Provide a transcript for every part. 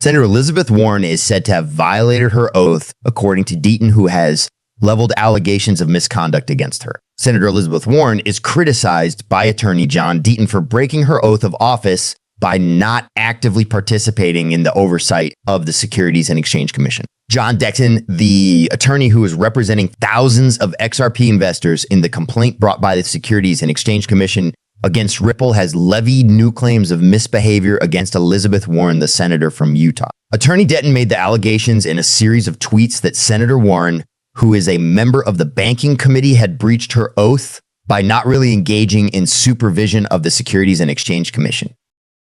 Senator Elizabeth Warren is said to have violated her oath, according to Deaton, who has leveled allegations of misconduct against her. Senator Elizabeth Warren is criticized by attorney John Deaton for breaking her oath of office by not actively participating in the oversight of the Securities and Exchange Commission. John Deaton, the attorney who is representing thousands of XRP investors in the complaint brought by the Securities and Exchange Commission against Ripple, has levied new claims of misbehavior against Elizabeth Warren, the senator from Utah. Attorney Deaton made the allegations in a series of tweets that Senator Warren, who is a member of the banking committee, had breached her oath by not really engaging in supervision of the Securities and Exchange Commission.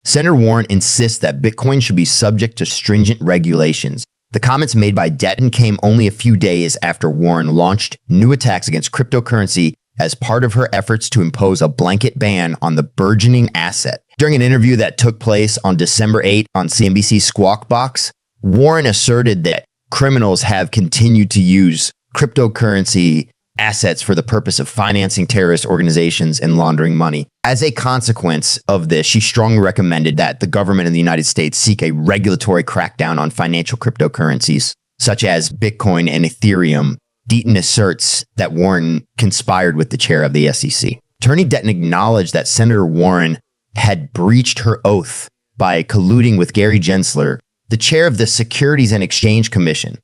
Senator Warren insists that Bitcoin should be subject to stringent regulations. The comments made by Deaton came only a few days after Warren launched new attacks against cryptocurrency as part of her efforts to impose a blanket ban on the burgeoning asset. During an interview that took place on December 8 on CNBC's Squawk Box, Warren asserted that criminals have continued to use cryptocurrency assets for the purpose of financing terrorist organizations and laundering money. As a consequence of this, she strongly recommended that the government of the United States seek a regulatory crackdown on financial cryptocurrencies, such as Bitcoin and Ethereum. Deaton asserts that Warren conspired with the chair of the SEC. Attorney Deaton acknowledged that Senator Warren had breached her oath by colluding with Gary Gensler, the chair of the Securities and Exchange Commission.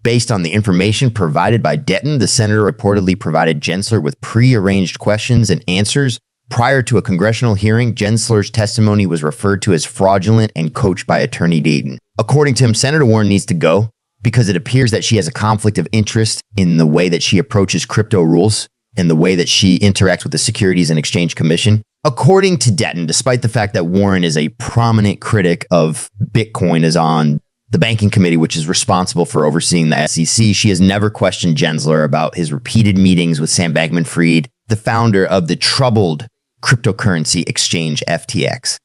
Based on the information provided by Deaton, the senator reportedly provided Gensler with pre-arranged questions and answers. Prior to a congressional hearing, Gensler's testimony was referred to as fraudulent and coached by attorney Deaton. According to him, Senator Warren needs to go because it appears that she has a conflict of interest in the way that she approaches crypto rules and the way that she interacts with the Securities and Exchange Commission. According to Deaton, despite the fact that Warren is a prominent critic of Bitcoin, is on the banking committee, which is responsible for overseeing the SEC, she has never questioned Gensler about his repeated meetings with Sam Bankman-Fried, the founder of the troubled cryptocurrency exchange FTX.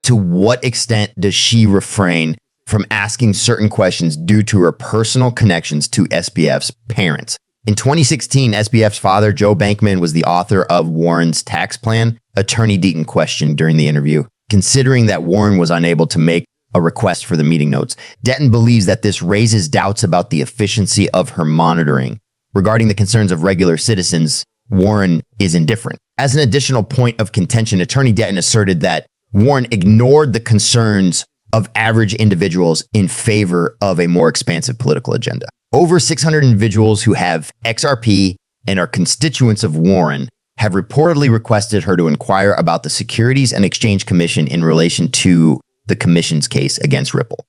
To what extent does she refrain from asking certain questions due to her personal connections to SBF's parents? In 2016, SBF's father, Joe Bankman, was the author of Warren's tax plan. Attorney Deaton questioned during the interview. Considering that Warren was unable to make a request for the meeting notes, Deaton believes that this raises doubts about the efficiency of her monitoring. Regarding the concerns of regular citizens, Warren is indifferent. As an additional point of contention, Attorney Deaton asserted that Warren ignored the concerns of average individuals in favor of a more expansive political agenda. Over 600 individuals who have XRP and are constituents of Warren have reportedly requested her to inquire about the Securities and Exchange Commission in relation to the commission's case against Ripple.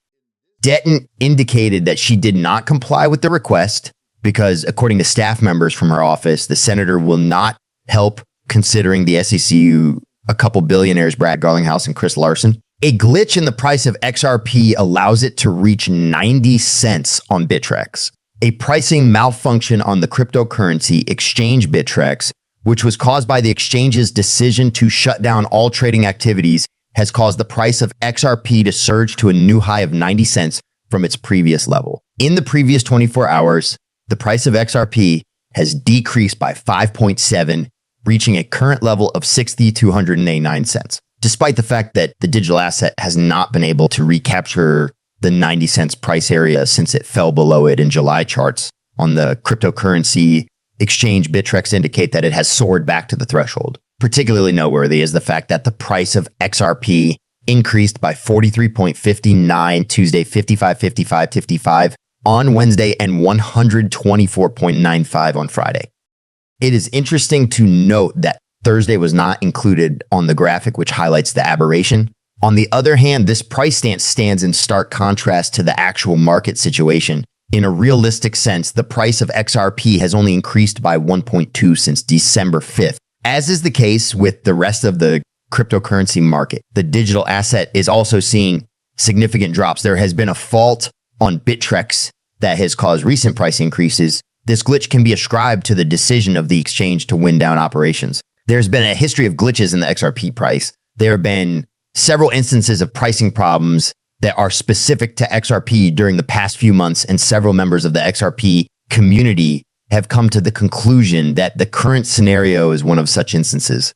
Deaton indicated that she did not comply with the request because, according to staff members from her office, the senator will not help, considering the SEC, a couple billionaires, Brad Garlinghouse and Chris Larson. A glitch in the price of XRP allows it to reach 90 cents on Bittrex. A pricing malfunction on the cryptocurrency exchange Bittrex, which was caused by the exchange's decision to shut down all trading activities, has caused the price of XRP to surge to a new high of 90 cents from its previous level. In the previous 24 hours, the price of XRP has decreased by 5.7, reaching a current level of 6,289 cents. Despite the fact that the digital asset has not been able to recapture the 90 cents price area since it fell below it in July charts on the cryptocurrency exchange, Bittrex indicate that it has soared back to the threshold. Particularly noteworthy is the fact that the price of XRP increased by 43.59 Tuesday, 55.55 on Wednesday, and 124.95 on Friday. It is interesting to note that Thursday was not included on the graphic, which highlights the aberration. On the other hand, this price stance stands in stark contrast to the actual market situation. In a realistic sense, the price of XRP has only increased by 1.2 since December 5th. As is the case with the rest of the cryptocurrency market, the digital asset is also seeing significant drops. There has been a fault on Bittrex that has caused recent price increases. This glitch can be ascribed to the decision of the exchange to wind down operations. There's been a history of glitches in the XRP price. There have been several instances of pricing problems that are specific to XRP during the past few months, and several members of the XRP community have come to the conclusion that the current scenario is one of such instances.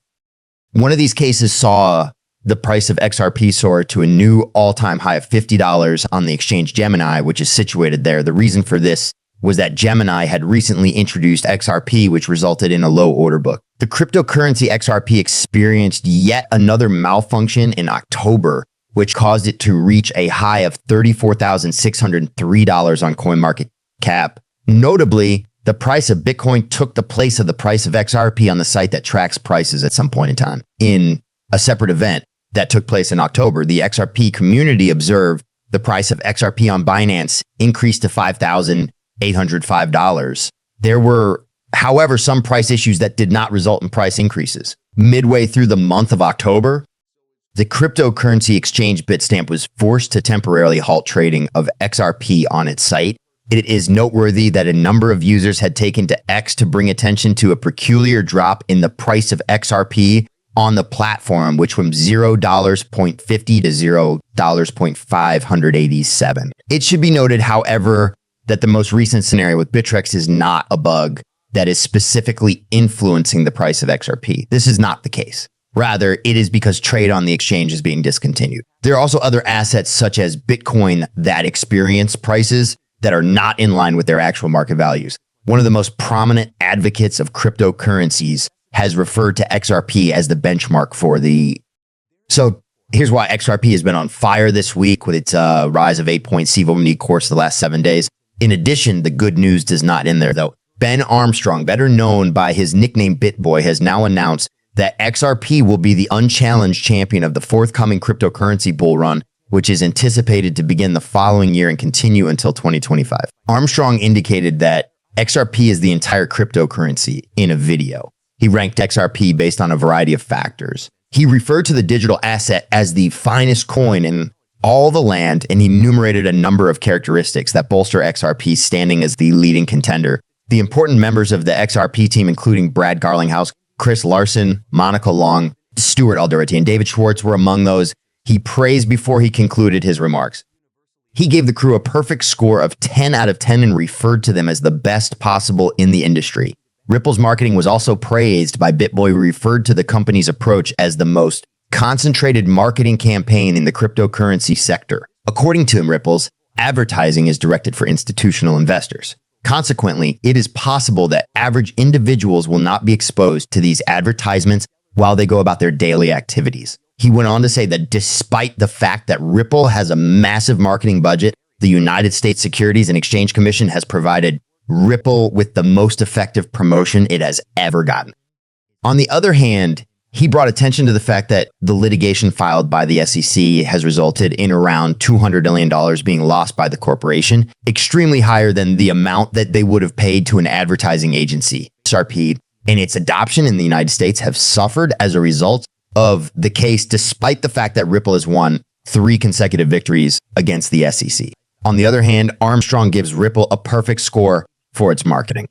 One of these cases saw the price of XRP soared to a new all-time high of $50 on the exchange Gemini, which is situated there. The reason for this was that Gemini had recently introduced XRP, which resulted in a low order book. The cryptocurrency XRP experienced yet another malfunction in October, which caused it to reach a high of $34,603 on CoinMarketCap. Notably, the price of Bitcoin took the place of the price of XRP on the site that tracks prices at some point in time. In a separate event that took place in October, the XRP community observed the price of XRP on Binance increased to $5,805. There were, however, some price issues that did not result in price increases. Midway through the month of October, the cryptocurrency exchange Bitstamp was forced to temporarily halt trading of XRP on its site. It is noteworthy that a number of users had taken to X to bring attention to a peculiar drop in the price of XRP on the platform, which from $0.50 to $0.587. It should be noted, however, that the most recent scenario with Bittrex is not a bug that is specifically influencing the price of XRP. This is not the case. Rather, it is because trade on the exchange is being discontinued. There are also other assets such as Bitcoin that experience prices that are not in line with their actual market values. One of the most prominent advocates of cryptocurrencies has referred to XRP as the benchmark for the... So here's why XRP has been on fire this week with its rise of 8 points over the course of the last 7 days. In addition, the good news does not end there, though. Ben Armstrong, better known by his nickname BitBoy, has now announced that XRP will be the unchallenged champion of the forthcoming cryptocurrency bull run, which is anticipated to begin the following year and continue until 2025. Armstrong indicated that XRP is the entire cryptocurrency in a video. He ranked XRP based on a variety of factors. He referred to the digital asset as the finest coin in all the land, and he enumerated a number of characteristics that bolster XRP's standing as the leading contender. The important members of the XRP team, including Brad Garlinghouse, Chris Larson, Monica Long, Stuart Alderete, and David Schwartz were among those he praised before he concluded his remarks. He gave the crew a perfect score of 10 out of 10 and referred to them as the best possible in the industry. Ripple's marketing was also praised by BitBoy, who referred to the company's approach as the most concentrated marketing campaign in the cryptocurrency sector. According to him, Ripple's advertising is directed for institutional investors. Consequently, it is possible that average individuals will not be exposed to these advertisements while they go about their daily activities. He went on to say that despite the fact that Ripple has a massive marketing budget, the United States Securities and Exchange Commission has provided Ripple with the most effective promotion it has ever gotten. On the other hand, he brought attention to the fact that the litigation filed by the SEC has resulted in around $200 million being lost by the corporation, extremely higher than the amount that they would have paid to an advertising agency. XRP and its adoption in the United States have suffered as a result of the case, despite the fact that Ripple has won 3 consecutive victories against the SEC. On the other hand, Armstrong gives Ripple a perfect score for its marketing.